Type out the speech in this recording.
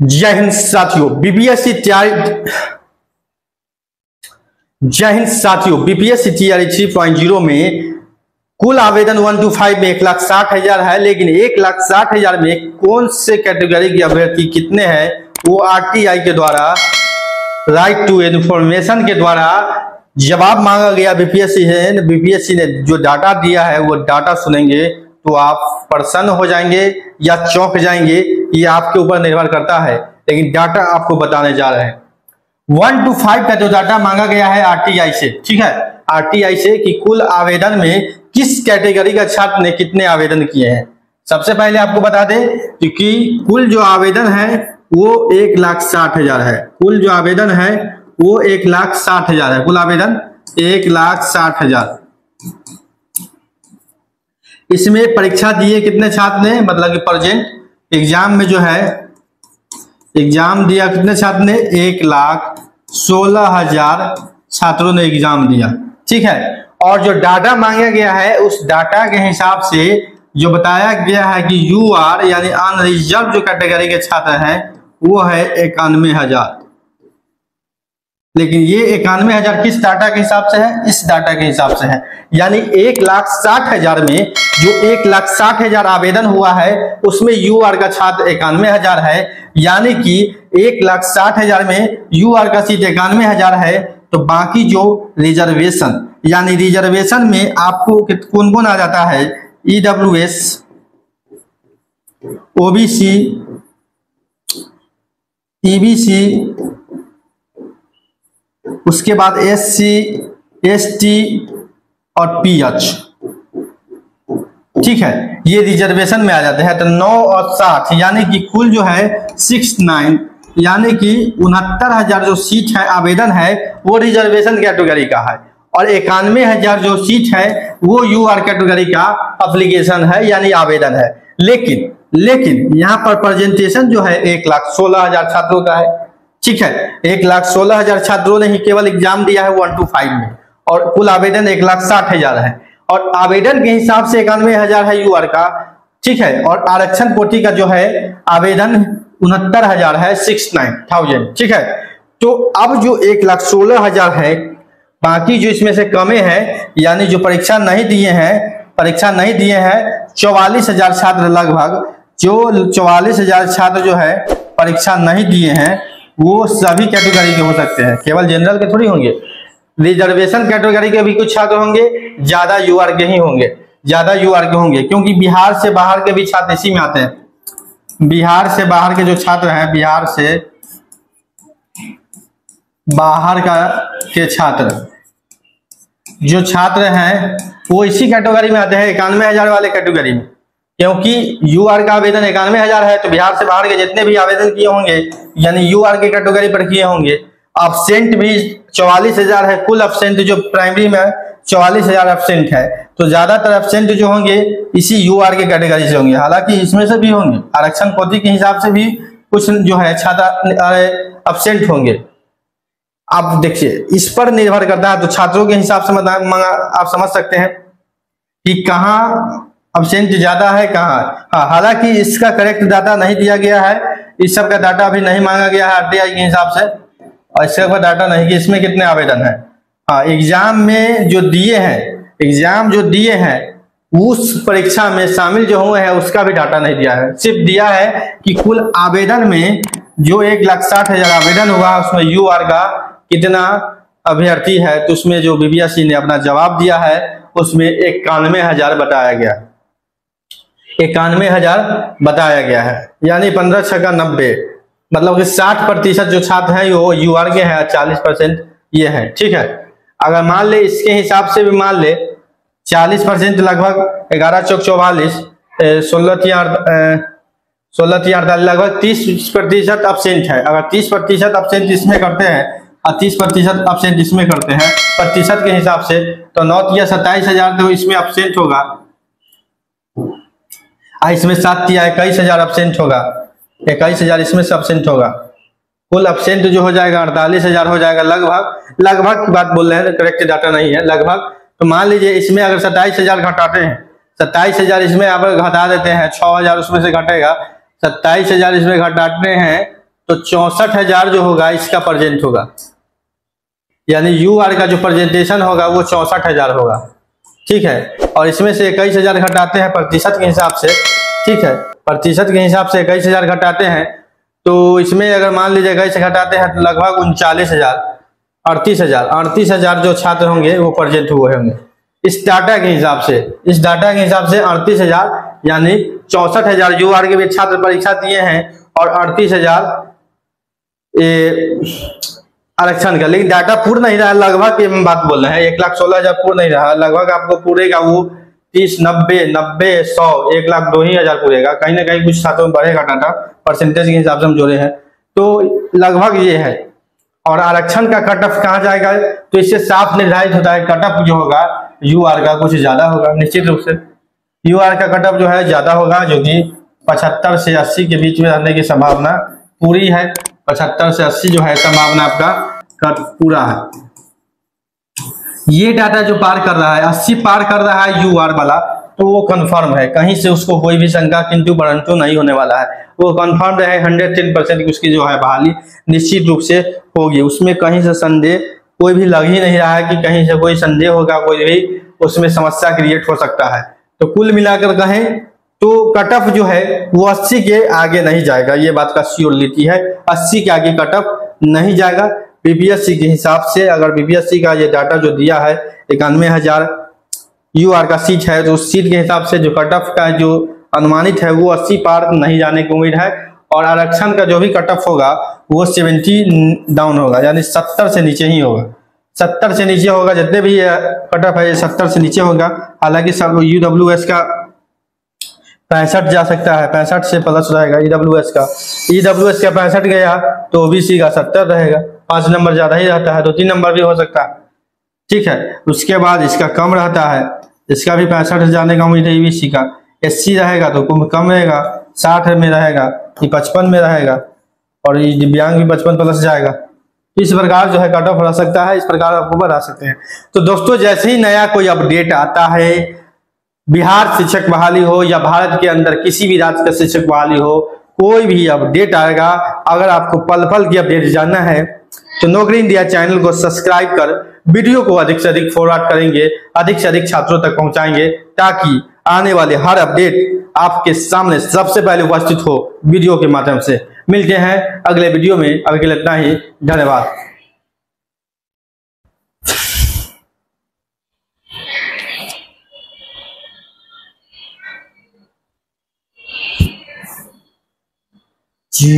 जय हिंद साथियों, बीपीएससी तैयारी। जय हिंद साथियों, बीपीएससी तैयारी 3.0 में कुल आवेदन 1 to 5 में 1,60,000 है, लेकिन 1,60,000 में कौन से कैटेगरी के अभ्यर्थी कितने हैं वो आरटीआई के द्वारा, राइट टू इन्फॉर्मेशन के द्वारा जवाब मांगा गया। बीपीएससी ने जो डाटा दिया है वो डाटा सुनेंगे तो आप प्रसन्न हो जाएंगे या चौंक जाएंगे, ये आपके ऊपर निर्भर करता है, लेकिन डाटा आपको बताने जा रहे हैं। 1 to 5 का जो डाटा मांगा गया है आरटीआई से, ठीक है, आरटीआई से कि कुल आवेदन में किस कैटेगरी का छात्र ने कितने आवेदन किए हैं। सबसे पहले आपको बता दें कि कुल जो आवेदन है वो 1,60,000 है। कुल जो आवेदन है वो 1,60,000 है। कुल आवेदन 1,60,000। इसमें परीक्षा दिए कितने छात्र ने, मतलब कि प्रेजेंट एग्जाम में जो है एग्जाम दिया कितने छात्र ने, 1,16,000 छात्रों ने एग्जाम दिया, ठीक है। और जो डाटा मांगा गया है उस डाटा के हिसाब से जो बताया गया है कि यूआर यानी अनरिजर्व जो कैटेगरी के छात्र हैं वो है 91,000। लेकिन ये 91,000 किस डाटा के हिसाब से है, इस डाटा के हिसाब से है। यानी 1,60,000 में जो 1,60,000 आवेदन हुआ है उसमें यूआर का छात्र 91,000 है। यानी कि 1,60,000 में यूआर का सीट 91,000 है, तो बाकी जो रिजर्वेशन यानी रिजर्वेशन में आपको कौन कौन आ जाता है, ईडब्ल्यूएस, ओबीसी, ईबीसी, उसके बाद एससी, एसटी और पीएच, ठीक है, ये रिजर्वेशन में आ जाते हैं। तो 9 और 60 यानी कि कुल जो है 69 यानी कि 69,000 जो सीट है आवेदन है वो रिजर्वेशन कैटेगरी का है, और 91,000 जो सीट है वो यूआर कैटेगरी का एप्लीकेशन है यानी आवेदन है। लेकिन यहाँ पर प्रेजेंटेशन जो है 1,16,000 छात्रों का है, ठीक है। 1,16,000 छात्रों ने ही केवल एग्जाम दिया है 1 to 5 में, और कुल आवेदन 1,60,000 है, और आवेदन के हिसाब से 91,000 है यूआर का, ठीक है। और आरक्षण कोटि का जो है आवेदन 69,000 है, 69,000, ठीक है। तो अब जो 1,16,000 है, बाकी जो इसमें से कमे हैं यानी जो परीक्षा नहीं दिए हैं 44,000 छात्र लगभग, जो 44,000 छात्र जो है परीक्षा नहीं दिए हैं वो सभी कैटेगरी के हो सकते हैं, केवल जनरल के थोड़ी होंगे। रिजर्वेशन कैटेगरी के भी कुछ छात्र होंगे, ज्यादा यूआर के ही होंगे, ज्यादा यूआर के होंगे, क्योंकि बिहार से बाहर के भी छात्र इसी में आते हैं। बिहार से बाहर के जो छात्र हैं, बिहार से बाहर के छात्र जो छात्र हैं वो इसी कैटेगरी में आते हैं, 91,000 वाले कैटेगरी में, क्योंकि यूआर का आवेदन 91,000 है। तो बिहार से बाहर के जितने भी आवेदन किए होंगे यानी यूआर के कैटेगरी पर किए होंगे। एब्सेंट भी 44,000 है, कुल एब्सेंट जो प्राइमरी में 44,000 एब्सेंट है, तो ज्यादातर एब्सेंट जो होंगे इसी यूआर के कैटेगरी से होंगे। हालांकि इसमें से भी होंगे, आरक्षण कोटि के हिसाब से भी कुछ जो है छात्र एब्सेंट होंगे। आप देखिए इस पर निर्भर करता है, तो छात्रों के हिसाब से आप समझ सकते हैं कि कहाँ एब्सेंट ज्यादा है कहाँ। हाँ, हालांकि इसका करेक्ट डाटा नहीं दिया गया है, इस सब का डाटा अभी नहीं मांगा गया है आरटीआई के हिसाब से, और इसका कोई डाटा नहीं कि इसमें कितने आवेदन है। हाँ, एग्जाम में जो दिए हैं उस परीक्षा में शामिल जो हुए हैं उसका भी डाटा नहीं दिया है, सिर्फ दिया है कि कुल आवेदन में जो 1,60,000 आवेदन हुआ उसमें यूआर का कितना अभ्यर्थी है, तो उसमें जो बीपीएससी ने अपना जवाब दिया है उसमें 91,000 बताया गया, 91,000 बताया गया है। यानी 15 × 6 = 90, मतलब कि 60% जो छात्र हैं वो यूआर के हैं, 40% ये है, ठीक है। अगर मान ले इसके हिसाब से भी मान ले 40% लगभग 11 × 4 = 44, 16 × 48 लगभग 30% एब्सेंट है। अगर 30% एब्सेंट इसमें करते हैं और 30% एब्सेंट इसमें करते हैं प्रतिशत के हिसाब से, तो 9 × 27,000 तो इसमें एब्सेंट होगा, इसमें 7 × 21,000 एब्सेंट होगा, 21,000 इसमें से एब्सेंट होगा। कुल एब्सेंट जो हो जाएगा 48,000 हो जाएगा, लगभग की बात बोल रहे हैं, करेक्ट डाटा नहीं है, लगभग। तो मान लीजिए इसमें अगर 27,000 घटाते हैं, 27,000 इसमें आप घटा देते हैं, 6,000 उसमें से घटेगा, 27,000 इसमें घटाते हैं तो 64,000 जो होगा इसका प्रेजेंट होगा, यानी यू आर का जो प्रेजेंटेशन होगा वो 64,000 होगा। ठीक है, और इसमें से 21,000 घटाते हैं प्रतिशत के हिसाब से। ठीक है, प्रतिशत के हिसाब से 21,000 घटाते हैं, तो इसमें अगर मान लीजिए 21 घटाते हैं तो लगभग 39,000 38,000 जो छात्र होंगे वो प्रेजेंट हुए होंगे इस डाटा के हिसाब से। इस डाटा के हिसाब से 38,000 यानी 64,000 यू आर के भी छात्र परीक्षा दिए हैं और 38,000 आरक्षण का। लेकिन डाटा पूर्ण नहीं रहा, लगभग की बात बोल रहे हैं, 1,16,000 पूर्ण नहीं रहा, लगभग आपको पूरेगा वो 30, 90, 100, 1,02,000 पूरेगा। कहीं ना कहीं कुछ छात्रों में बढ़ेगा डाटा, परसेंटेज के हिसाब से हम जोड़े हैं, तो लगभग ये है। और आरक्षण का कट ऑफ कहाँ जाएगा, तो इससे साफ निर्धारित होता है कट ऑफ जो होगा यू आर का कुछ ज्यादा होगा। निश्चित रूप से यू आर का कट ऑफ जो है ज्यादा होगा, जो कि 75 से 80 के बीच में रहने की संभावना पूरी है। 75 से 80 जो है संभावना आपका कट पूरा है। ये डाटा जो पार कर रहा है 80 पार कर रहा है यू आर वाला, तो वो कंफर्म है, कहीं से उसको कोई भी शंका किंतु परंतु नहीं होने वाला है। वो कंफर्म है 110% की उसकी जो है बहाली निश्चित रूप से होगी। उसमें कहीं से संदेह कोई भी लग ही नहीं रहा है कि कहीं से कोई संदेह होगा, कोई भी उसमें समस्या क्रिएट हो सकता है। तो कुल मिलाकर कहें तो कट ऑफ जो है वो 80 के आगे नहीं जाएगा, ये बात का श्योरिटी है। 80 के आगे कट ऑफ नहीं जाएगा बीपीएससी के हिसाब से। अगर बीपीएससी का ये डाटा जो दिया है 91,000 यू आर का सीट है, तो उस सीट के हिसाब से जो कट ऑफ का जो अनुमानित है वो 80 पार नहीं जाने की उम्मीद है। और आरक्षण का जो भी कट ऑफ होगा वो 70 डाउन होगा, यानी 70 से नीचे ही होगा। 70 से नीचे होगा, जितने भी कट ऑफ है 70 से नीचे होगा। हालांकि सब यूडब्ल्यूएस का 65 जा सकता है, 65 से प्लस रहेगा ईडब्ल्यूएस का 65 गया तो ओबीसी का 70 रहेगा, 5 नंबर ज्यादा ही रहता है, 2-3 नंबर भी हो सकता है। ठीक है, उसके बाद इसका कम रहता है, इसका भी 65 जाने का उम्मीद है ईबीसी का। एससी रहेगा तो कम रहेगा, 60 में रहेगा, ये 55 में रहेगा, और ये दिव्यांग भी 55 प्लस जाएगा। इस प्रकार जो है कट ऑफ रह सकता है, इस प्रकार आपको बता सकते हैं। तो दोस्तों जैसे ही नया कोई अपडेट आता है, बिहार शिक्षक बहाली हो या भारत के अंदर किसी भी राज्य का शिक्षक बहाली हो, कोई भी अपडेट आएगा, अगर आपको पल पल की अपडेट जानना है तो नौकरी इंडिया चैनल को सब्सक्राइब कर वीडियो को अधिक से अधिक फॉरवर्ड करेंगे, अधिक से अधिक छात्रों तक पहुंचाएंगे, ताकि आने वाले हर अपडेट आपके सामने सबसे पहले उपस्थित हो वीडियो के माध्यम से। मिलते हैं अगले वीडियो में, अभी के लिए इतना ही, धन्यवाद। जी